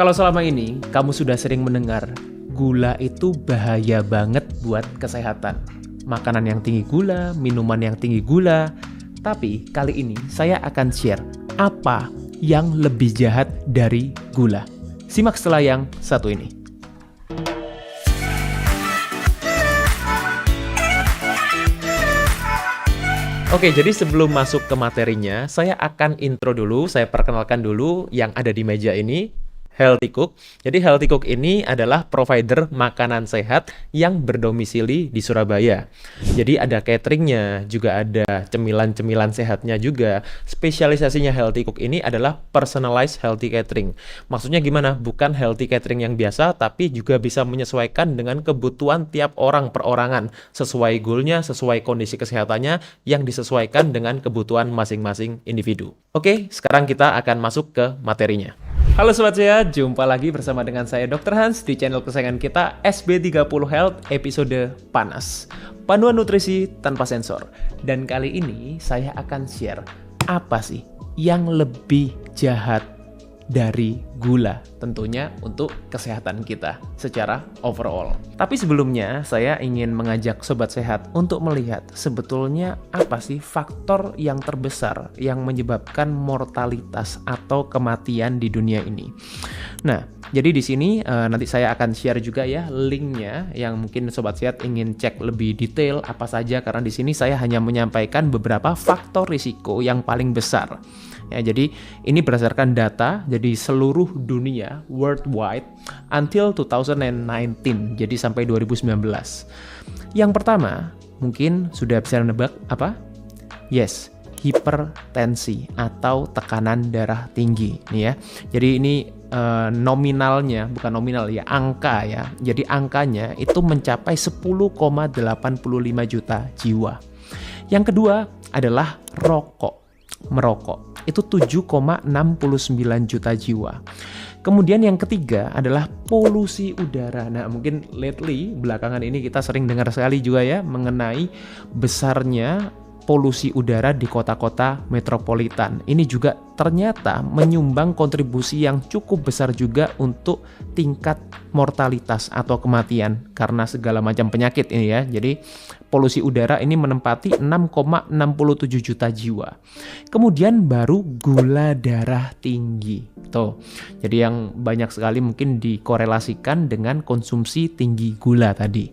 Kalau selama ini kamu sudah sering mendengar gula itu bahaya banget buat kesehatan. Makanan yang tinggi gula, minuman yang tinggi gula. Tapi kali ini saya akan share apa yang lebih jahat dari gula. Simak setelah yang satu ini. Oke, jadi sebelum masuk ke materinya, saya akan intro dulu, saya perkenalkan dulu yang ada di meja ini. Healthy Cook. Jadi Healthy Cook ini adalah provider makanan sehat yang berdomisili di Surabaya. Jadi ada cateringnya, juga ada cemilan-cemilan sehatnya juga. Spesialisasinya Healthy Cook ini adalah personalized healthy catering. Maksudnya gimana? Bukan healthy catering yang biasa, tapi juga bisa menyesuaikan dengan kebutuhan tiap orang perorangan. Sesuai goalnya, sesuai kondisi kesehatannya, yang disesuaikan dengan kebutuhan masing-masing individu. Oke, sekarang kita akan masuk ke materinya. Halo Sobat Sehat, jumpa lagi bersama dengan saya Dr. Hans di channel kesayangan kita SB30 Health episode Panas. Panduan nutrisi tanpa sensor. Dan kali ini saya akan share apa sih yang lebih jahat dari gula, tentunya untuk kesehatan kita secara overall. Tapi sebelumnya saya ingin mengajak Sobat Sehat untuk melihat sebetulnya apa sih faktor yang terbesar yang menyebabkan mortalitas atau kematian di dunia ini. Nah, jadi di sini nanti saya akan share juga ya linknya yang mungkin Sobat Sehat ingin cek lebih detail apa saja, karena di sini saya hanya menyampaikan beberapa faktor risiko yang paling besar. Ya, jadi ini berdasarkan data, jadi seluruh dunia worldwide until 2019, jadi sampai 2019. Yang pertama, mungkin sudah bisa menebak apa? Yes, hipertensi atau tekanan darah tinggi nih ya. Jadi ini nominalnya, bukan nominal ya, angka ya. Jadi angkanya itu mencapai 10,85 juta jiwa. Yang kedua adalah merokok. Itu 7,69 juta jiwa. Kemudian yang ketiga adalah polusi udara. Nah, mungkin lately, belakangan ini kita sering dengar sekali juga ya mengenai besarnya polusi udara di kota-kota metropolitan. Ini juga ternyata menyumbang kontribusi yang cukup besar juga untuk tingkat mortalitas atau kematian karena segala macam penyakit ini ya. Jadi polusi udara ini menempati 6,67 juta jiwa. Kemudian baru gula darah tinggi. Tuh. Jadi yang banyak sekali mungkin dikorelasikan dengan konsumsi tinggi gula tadi.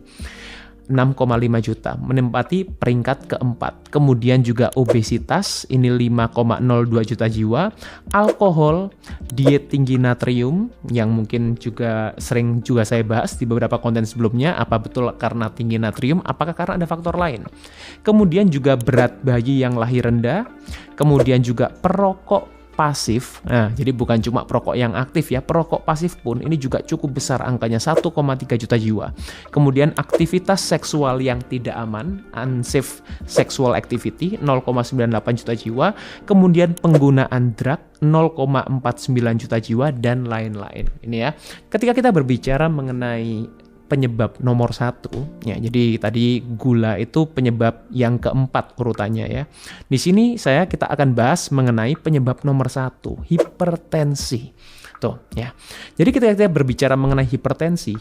6,5 juta, menempati peringkat keempat. Kemudian juga obesitas, ini 5,02 juta jiwa. Alkohol, diet tinggi natrium, yang mungkin juga sering juga saya bahas di beberapa konten sebelumnya. Apa betul karena tinggi natrium? Apakah karena ada faktor lain? Kemudian juga berat bayi yang lahir rendah. Kemudian juga perokok pasif. Nah, jadi bukan cuma perokok yang aktif ya, perokok pasif pun ini juga cukup besar angkanya, 1,3 juta jiwa. Kemudian aktivitas seksual yang tidak aman, unsafe sexual activity, 0,98 juta jiwa. Kemudian penggunaan drug, 0,49 juta jiwa, dan lain-lain. Ini ya, ketika kita berbicara mengenai penyebab nomor satu, ya jadi tadi gula itu penyebab yang keempat urutannya ya. Di sini kita akan bahas mengenai penyebab nomor satu, hipertensi. Tuh ya. Jadi ketika kita berbicara mengenai hipertensi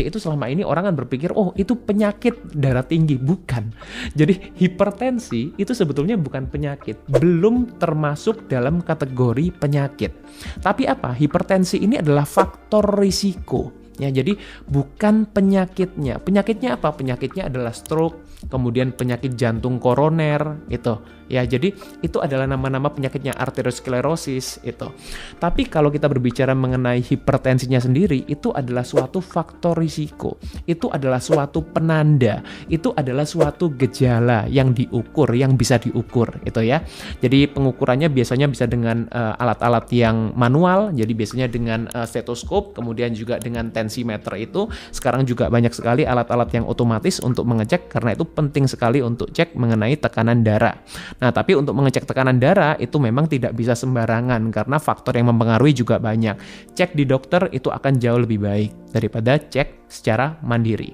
itu selama ini orang kan berpikir, oh itu penyakit darah tinggi. Bukan. Jadi hipertensi itu sebetulnya bukan penyakit, belum termasuk dalam kategori penyakit. Tapi apa? Hipertensi ini adalah faktor risiko. Ya, jadi bukan penyakitnya. Penyakitnya apa? Penyakitnya adalah stroke, kemudian penyakit jantung koroner itu. Ya, jadi itu adalah nama-nama penyakitnya, arteriosklerosis itu. Tapi kalau kita berbicara mengenai hipertensinya sendiri, itu adalah suatu faktor risiko. Itu adalah suatu penanda. Itu adalah suatu gejala yang diukur, yang bisa diukur itu ya. Jadi pengukurannya biasanya bisa dengan alat-alat yang manual. Jadi biasanya dengan stetoskop, kemudian juga dengan tensimeter itu. Sekarang juga banyak sekali alat-alat yang otomatis untuk mengecek, karena itu penting sekali untuk cek mengenai tekanan darah. Nah, tapi untuk mengecek tekanan darah itu memang tidak bisa sembarangan karena faktor yang mempengaruhi juga banyak. Cek di dokter itu akan jauh lebih baik. daripada cek secara mandiri.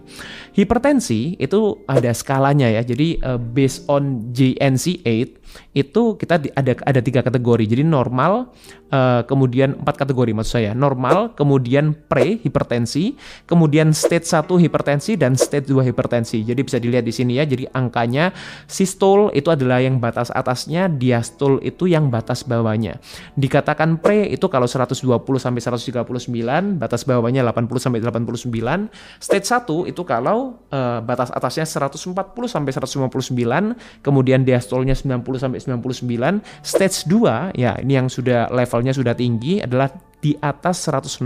Hipertensi itu ada skalanya ya. Jadi based on JNC8 itu kita ada 3 kategori. Jadi normal, kemudian 4 kategori maksud saya. Normal, kemudian pre-hipertensi, kemudian stage 1 hipertensi dan stage 2 hipertensi. Jadi bisa dilihat di sini ya. Jadi angkanya sistole itu adalah yang batas atasnya, diastole itu yang batas bawahnya. Dikatakan pre itu kalau 120 sampai 139, batas bawahnya 80 sampai 89. Stage 1 itu kalau batas atasnya 140 sampai 159, kemudian diastolnya 90 sampai 99. Stage 2 ya ini yang sudah levelnya sudah tinggi adalah di atas 160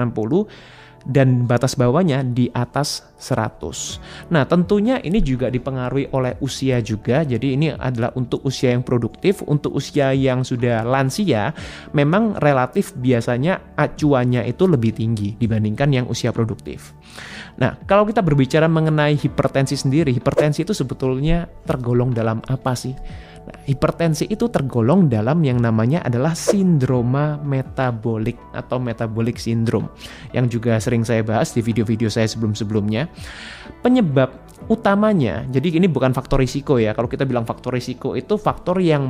dan batas bawahnya di atas 100. Nah, tentunya ini juga dipengaruhi oleh usia juga. Jadi ini adalah untuk usia yang produktif, untuk usia yang sudah lansia memang relatif biasanya acuannya itu lebih tinggi dibandingkan yang usia produktif. Nah, kalau kita berbicara mengenai hipertensi sendiri, hipertensi itu sebetulnya tergolong dalam apa sih? Nah, hipertensi itu tergolong dalam yang namanya adalah sindroma metabolik atau metabolic syndrome yang juga sering saya bahas di video-video saya sebelum-sebelumnya. Penyebab utamanya, jadi ini bukan faktor risiko ya. Kalau kita bilang faktor risiko itu faktor yang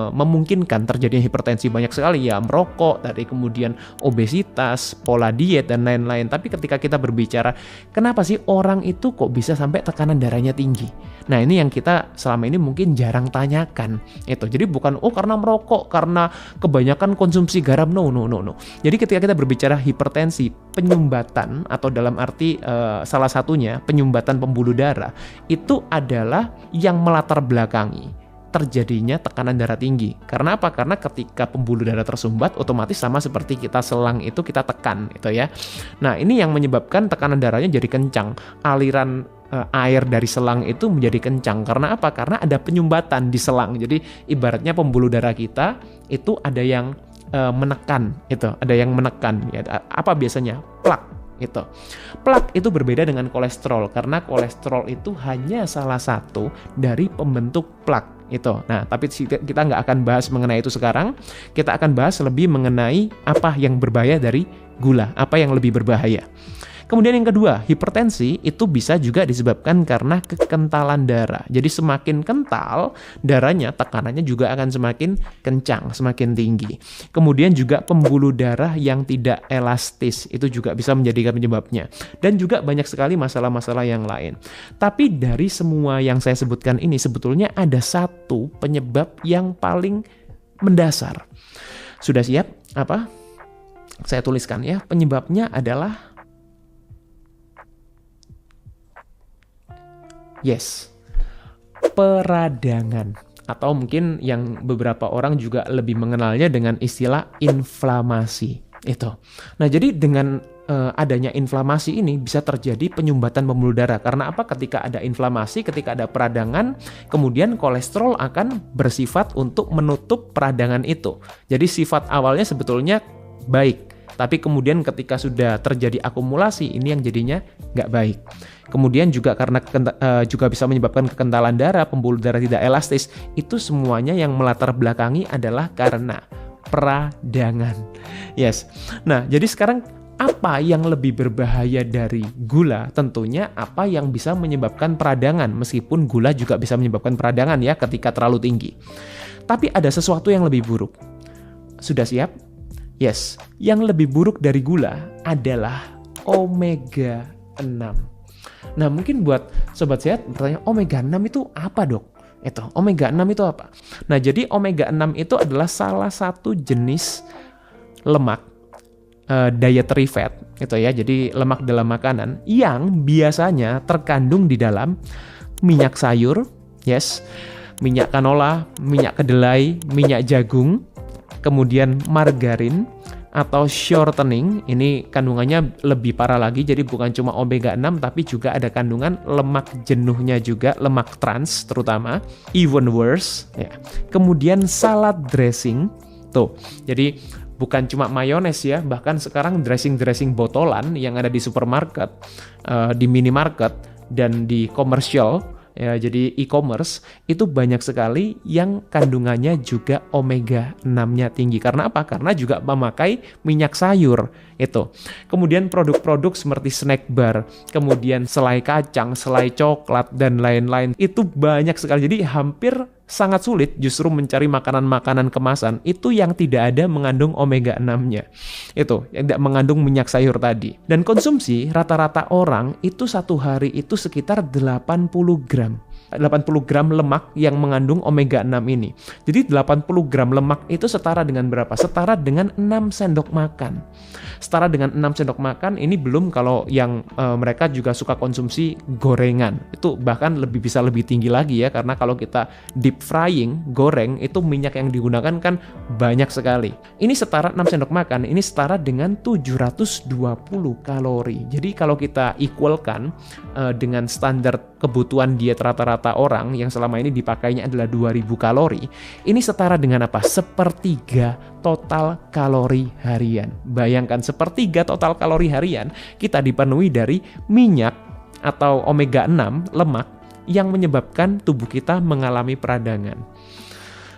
memungkinkan terjadinya hipertensi banyak sekali ya, merokok, tadi kemudian obesitas, pola diet dan lain-lain. Tapi ketika kita berbicara kenapa sih orang itu kok bisa sampai tekanan darahnya tinggi? Nah, ini yang kita selama ini mungkin jarang tanyakan. Itu. Jadi bukan karena merokok, karena kebanyakan konsumsi garam. No. Jadi ketika kita berbicara hipertensi, penyumbatan atau dalam arti salah satunya penyumbatan pembuluh darah itu adalah yang melatar belakangi terjadinya tekanan darah tinggi. Karena apa? Karena ketika pembuluh darah tersumbat otomatis sama seperti kita selang itu kita tekan itu ya. Nah, ini yang menyebabkan tekanan darahnya jadi kencang. Aliran air dari selang itu menjadi kencang. Karena apa? Karena ada penyumbatan di selang. Jadi ibaratnya pembuluh darah kita itu ada yang menekan itu, ada yang menekan ya. Apa biasanya? Plak. Itu. Plak itu berbeda dengan kolesterol karena kolesterol itu hanya salah satu dari pembentuk plak itu. Nah, tapi kita nggak akan bahas mengenai itu sekarang. Kita akan bahas lebih mengenai apa yang berbahaya dari gula, apa yang lebih berbahaya. Kemudian yang kedua, hipertensi itu bisa juga disebabkan karena kekentalan darah. Jadi semakin kental darahnya, tekanannya juga akan semakin kencang, semakin tinggi. Kemudian juga pembuluh darah yang tidak elastis, itu juga bisa menjadi penyebabnya. Dan juga banyak sekali masalah-masalah yang lain. Tapi dari semua yang saya sebutkan ini, sebetulnya ada satu penyebab yang paling mendasar. Sudah siap? Apa? Saya tuliskan ya, penyebabnya adalah peradangan, atau mungkin yang beberapa orang juga lebih mengenalnya dengan istilah inflamasi itu. Nah, jadi dengan adanya inflamasi ini bisa terjadi penyumbatan pembuluh darah. Karena apa? Ketika ada inflamasi, ketika ada peradangan, kemudian kolesterol akan bersifat untuk menutup peradangan itu. Jadi sifat awalnya sebetulnya baik, tapi kemudian ketika sudah terjadi akumulasi, ini yang jadinya nggak baik. Kemudian juga karena juga bisa menyebabkan kekentalan darah, pembuluh darah tidak elastis. Itu semuanya yang melatar belakangi adalah karena peradangan. Yes. Nah, jadi sekarang apa yang lebih berbahaya dari gula? Tentunya apa yang bisa menyebabkan peradangan, meskipun gula juga bisa menyebabkan peradangan ya ketika terlalu tinggi. Tapi ada sesuatu yang lebih buruk. Sudah siap? Yes, yang lebih buruk dari gula adalah omega 6. Nah, mungkin buat sobat sehat bertanya, omega 6 itu apa, Dok? Itu, omega 6 itu apa? Nah, jadi omega 6 itu adalah salah satu jenis lemak dietary fat gitu ya. Jadi lemak dalam makanan yang biasanya terkandung di dalam minyak sayur, yes, minyak canola, minyak kedelai, minyak jagung, kemudian margarin atau shortening. Ini kandungannya lebih parah lagi, jadi bukan cuma omega 6 tapi juga ada kandungan lemak jenuhnya juga, lemak trans terutama, even worse ya. Kemudian salad dressing tuh. Jadi bukan cuma mayones ya, bahkan sekarang dressing botolan yang ada di supermarket, di minimarket dan di komersial ya, jadi e-commerce itu banyak sekali yang kandungannya juga omega 6-nya tinggi. Karena apa? Karena juga memakai minyak sayur itu. Kemudian produk-produk seperti snack bar, kemudian selai kacang, selai coklat dan lain-lain itu banyak sekali. Jadi hampir sangat sulit justru mencari makanan-makanan kemasan itu yang tidak ada mengandung omega 6-nya. Itu, yang tidak mengandung minyak sayur tadi. Dan konsumsi rata-rata orang itu satu hari itu sekitar 80 gram. 80 gram lemak yang mengandung omega 6 ini. Jadi 80 gram lemak itu setara dengan berapa? Setara dengan 6 sendok makan. Setara dengan 6 sendok makan, ini belum kalau yang mereka juga suka konsumsi gorengan. Itu bahkan bisa lebih tinggi lagi ya, karena kalau kita deep frying, goreng, itu minyak yang digunakan kan banyak sekali. Ini setara 6 sendok makan, ini setara dengan 720 kalori. Jadi kalau kita equalkan dengan standar kebutuhan diet rata-rata orang yang selama ini dipakainya adalah 2000 kalori, ini setara dengan apa? Sepertiga total kalori harian. Bayangkan, sepertiga total kalori harian kita dipenuhi dari minyak atau omega 6 lemak yang menyebabkan tubuh kita mengalami peradangan.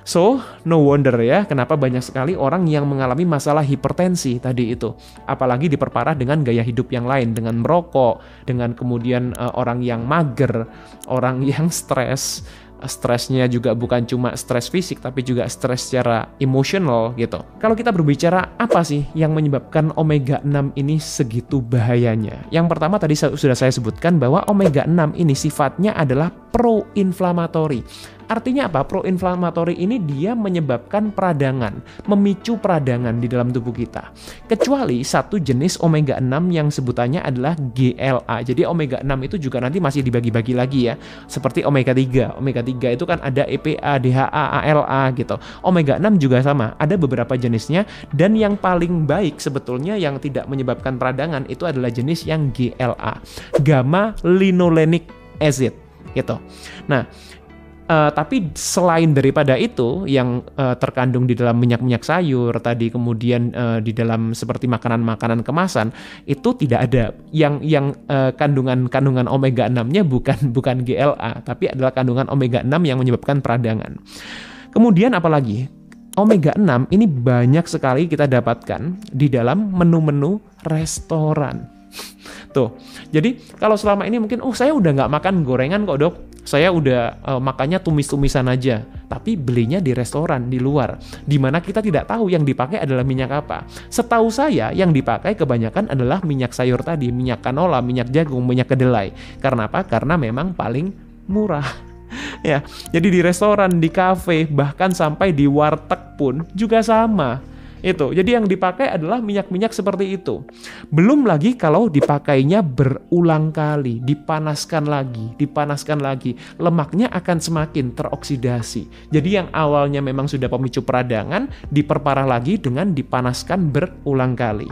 So, no wonder ya kenapa banyak sekali orang yang mengalami masalah hipertensi tadi itu. Apalagi diperparah dengan gaya hidup yang lain, dengan merokok, dengan kemudian orang yang mager, orang yang stres. Stresnya juga bukan cuma stres fisik, tapi juga stres secara emosional gitu. Kalau kita berbicara apa sih yang menyebabkan omega 6 ini segitu bahayanya? Yang pertama tadi sudah saya sebutkan bahwa omega 6 ini sifatnya adalah pro-inflamatori. Artinya apa? Pro-inflamatori ini dia menyebabkan peradangan, memicu peradangan di dalam tubuh kita. Kecuali satu jenis omega 6 yang sebutannya adalah GLA. Jadi omega 6 itu juga nanti masih dibagi-bagi lagi ya. Seperti omega 3. Omega 3 itu kan ada EPA, DHA, ALA gitu. Omega 6 juga sama, ada beberapa jenisnya, dan yang paling baik sebetulnya yang tidak menyebabkan peradangan itu adalah jenis yang GLA, gamma linolenic acid gitu. Nah, tapi selain daripada itu yang terkandung di dalam minyak-minyak sayur tadi, kemudian di dalam seperti makanan-makanan kemasan, itu tidak ada yang kandungan omega 6-nya bukan GLA, tapi adalah kandungan omega 6 yang menyebabkan peradangan. Kemudian apalagi? Omega 6 ini banyak sekali kita dapatkan di dalam menu-menu restoran. Tuh, jadi kalau selama ini mungkin, saya udah nggak makan gorengan kok dok, saya udah makannya tumis-tumisan aja, tapi belinya di restoran di luar, dimana kita tidak tahu yang dipakai adalah minyak apa. Setahu saya yang dipakai kebanyakan adalah minyak sayur tadi, minyak canola, minyak jagung, minyak kedelai. Karena apa? Karena memang paling murah. Ya, jadi di restoran, di kafe, bahkan sampai di warteg pun juga sama. Itu. Jadi yang dipakai adalah minyak-minyak seperti itu. Belum lagi kalau dipakainya berulang kali, dipanaskan lagi, lemaknya akan semakin teroksidasi. Jadi yang awalnya memang sudah pemicu peradangan, diperparah lagi dengan dipanaskan berulang kali.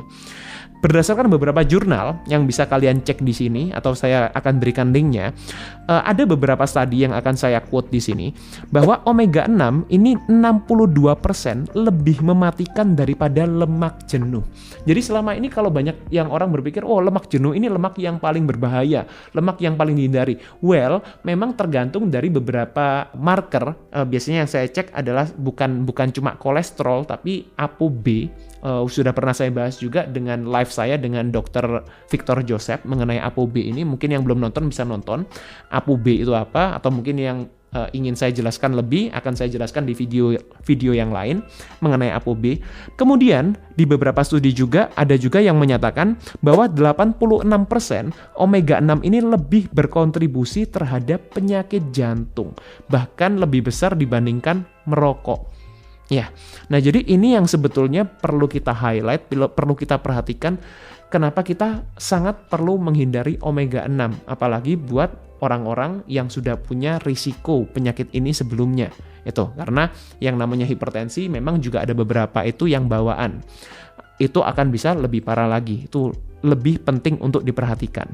Berdasarkan beberapa jurnal yang bisa kalian cek di sini atau saya akan berikan linknya, ada beberapa studi yang akan saya quote di sini bahwa omega 6 ini 62% lebih mematikan daripada lemak jenuh. Jadi selama ini kalau banyak yang orang berpikir, lemak jenuh ini lemak yang paling berbahaya, lemak yang paling dihindari. Well, memang tergantung dari beberapa marker. Biasanya yang saya cek adalah bukan cuma kolesterol, tapi ApoB. Sudah pernah saya bahas juga dengan live saya dengan Dr. Victor Joseph mengenai ApoB ini. Mungkin yang belum nonton bisa nonton ApoB itu apa, atau mungkin yang ingin saya jelaskan lebih akan saya jelaskan di video yang lain mengenai ApoB. Kemudian di beberapa studi juga ada juga yang menyatakan bahwa 86% omega 6 ini lebih berkontribusi terhadap penyakit jantung, bahkan lebih besar dibandingkan merokok. Ya, nah jadi ini yang sebetulnya perlu kita highlight, perlu kita perhatikan kenapa kita sangat perlu menghindari omega 6, apalagi buat orang-orang yang sudah punya risiko penyakit ini sebelumnya. Itu karena yang namanya hipertensi memang juga ada beberapa itu yang bawaan. Itu akan bisa lebih parah lagi, itu lebih penting untuk diperhatikan.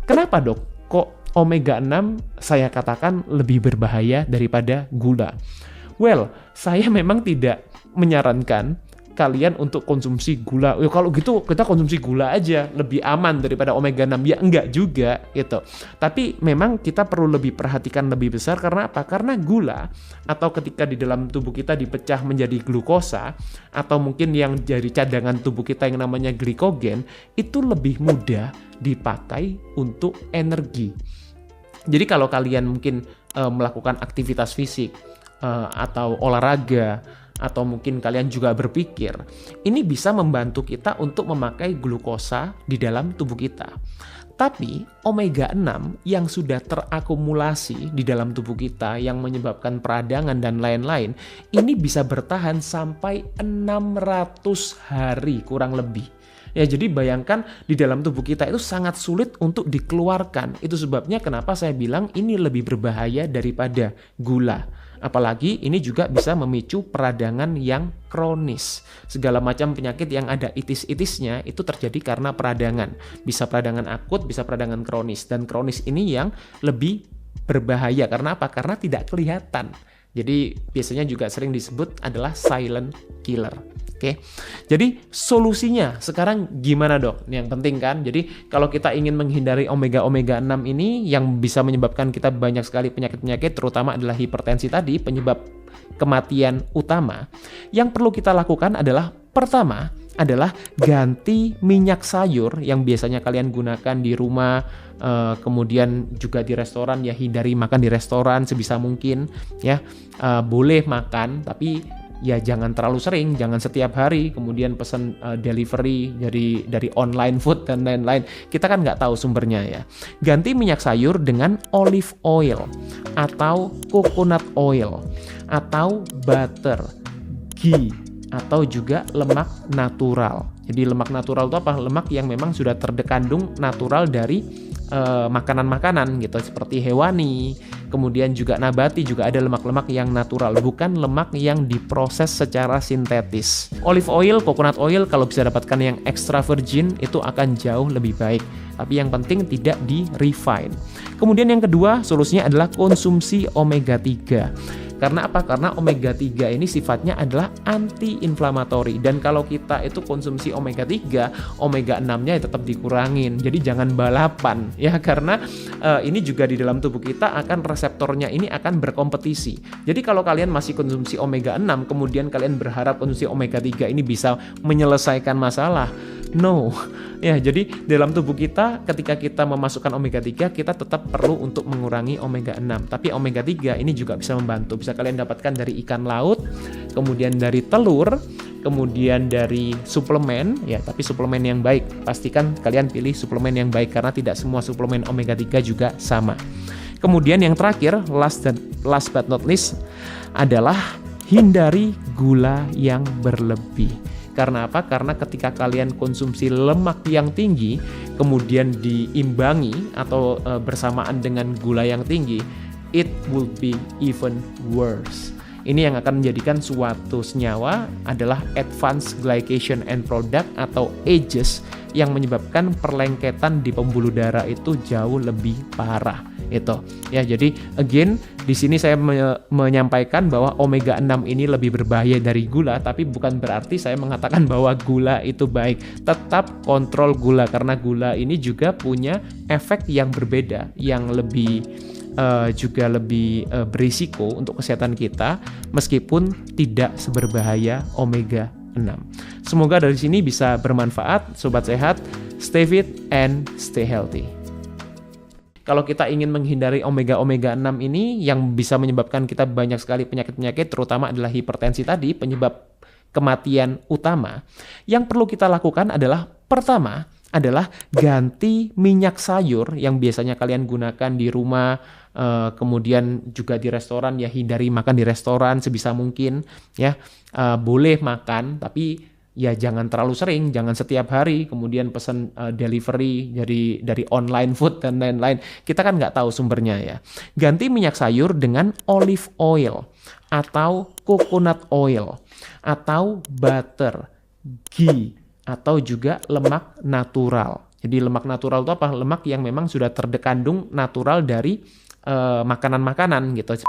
Kenapa dok? Kok omega 6 saya katakan lebih berbahaya daripada gula? Well, saya memang tidak menyarankan kalian untuk konsumsi gula. Ya kalau gitu kita konsumsi gula aja, lebih aman daripada omega 6. Ya enggak juga gitu. Tapi memang kita perlu lebih perhatikan lebih besar karena apa? Karena gula atau ketika di dalam tubuh kita dipecah menjadi glukosa atau mungkin yang dari cadangan tubuh kita yang namanya glikogen itu lebih mudah dipakai untuk energi. Jadi kalau kalian mungkin melakukan aktivitas fisik atau olahraga atau mungkin kalian juga berpikir, ini bisa membantu kita untuk memakai glukosa di dalam tubuh kita. Tapi omega 6 yang sudah terakumulasi di dalam tubuh kita yang menyebabkan peradangan dan lain-lain, ini bisa bertahan sampai 600 hari kurang lebih. Ya, jadi bayangkan di dalam tubuh kita itu sangat sulit untuk dikeluarkan. Itu sebabnya kenapa saya bilang ini lebih berbahaya daripada gula. Apalagi ini juga bisa memicu peradangan yang kronis. Segala macam penyakit yang ada itis-itisnya itu terjadi karena peradangan. Bisa peradangan akut, bisa peradangan kronis. Dan kronis ini yang lebih berbahaya. Karena apa? Karena tidak kelihatan. Jadi biasanya juga sering disebut adalah silent killer. Oke, jadi solusinya sekarang gimana dok? Yang penting kan, jadi kalau kita ingin menghindari omega 6 ini yang bisa menyebabkan kita banyak sekali penyakit-penyakit, terutama adalah hipertensi tadi, penyebab kematian utama. Yang perlu kita lakukan adalah pertama adalah ganti minyak sayur yang biasanya kalian gunakan di rumah, kemudian juga di restoran, ya hindari makan di restoran sebisa mungkin ya. Boleh makan tapi ya jangan terlalu sering, jangan setiap hari, kemudian pesan delivery dari online food dan lain-lain. Kita kan nggak tahu sumbernya ya. Ganti minyak sayur dengan olive oil atau coconut oil atau butter, ghee atau juga lemak natural. Jadi lemak natural itu apa? Lemak yang memang sudah terkandung natural dari makanan-makanan gitu, seperti hewani, kemudian juga nabati, juga ada lemak-lemak yang natural, bukan lemak yang diproses secara sintetis. Olive oil, coconut oil kalau bisa dapatkan yang extra virgin itu akan jauh lebih baik, tapi yang penting tidak di-refine. Kemudian yang kedua solusinya adalah konsumsi omega 3. Karena apa? Karena omega 3 ini sifatnya adalah anti-inflamatori. Dan kalau kita itu konsumsi omega 3, omega 6-nya tetap dikurangin. Jadi jangan balapan ya, karena ini juga di dalam tubuh kita akan reseptornya ini akan berkompetisi. Jadi kalau kalian masih konsumsi omega 6, kemudian kalian berharap konsumsi omega 3 ini bisa menyelesaikan masalah. No. Ya, jadi dalam tubuh kita ketika kita memasukkan omega 3, kita tetap perlu untuk mengurangi omega 6. Tapi omega 3 ini juga bisa membantu. Bisa kalian dapatkan dari ikan laut, kemudian dari telur, kemudian dari suplemen ya, tapi suplemen yang baik. Pastikan kalian pilih suplemen yang baik karena tidak semua suplemen omega 3 juga sama. Kemudian yang terakhir, last but not least adalah hindari gula yang berlebih. Karena apa? Karena ketika kalian konsumsi lemak yang tinggi, kemudian diimbangi atau bersamaan dengan gula yang tinggi, it will be even worse. Ini yang akan menjadikan suatu senyawa adalah advanced glycation end product atau AGEs yang menyebabkan perlengketan di pembuluh darah itu jauh lebih parah. Itu ya, jadi again di sini saya menyampaikan bahwa omega 6 ini lebih berbahaya dari gula, tapi bukan berarti saya mengatakan bahwa gula itu baik. Tetap kontrol gula karena gula ini juga punya efek yang berbeda, yang lebih juga lebih berisiko untuk kesehatan kita meskipun tidak seberbahaya omega 6. Semoga dari sini bisa bermanfaat, sobat sehat. Stay fit and stay healthy. Kalau kita ingin menghindari omega 6 ini yang bisa menyebabkan kita banyak sekali penyakit-penyakit, terutama adalah hipertensi tadi, penyebab kematian utama, yang perlu kita lakukan adalah pertama adalah ganti minyak sayur yang biasanya kalian gunakan di rumah, kemudian juga di restoran, ya hindari makan di restoran sebisa mungkin ya. Boleh makan tapi ya jangan terlalu sering, jangan setiap hari, kemudian pesan delivery dari online food dan lain-lain. Kita kan nggak tahu sumbernya ya. Ganti minyak sayur dengan olive oil atau coconut oil atau butter, ghee atau juga lemak natural. Jadi lemak natural itu apa? Lemak yang memang sudah terkandung natural dari makanan-makanan gitu.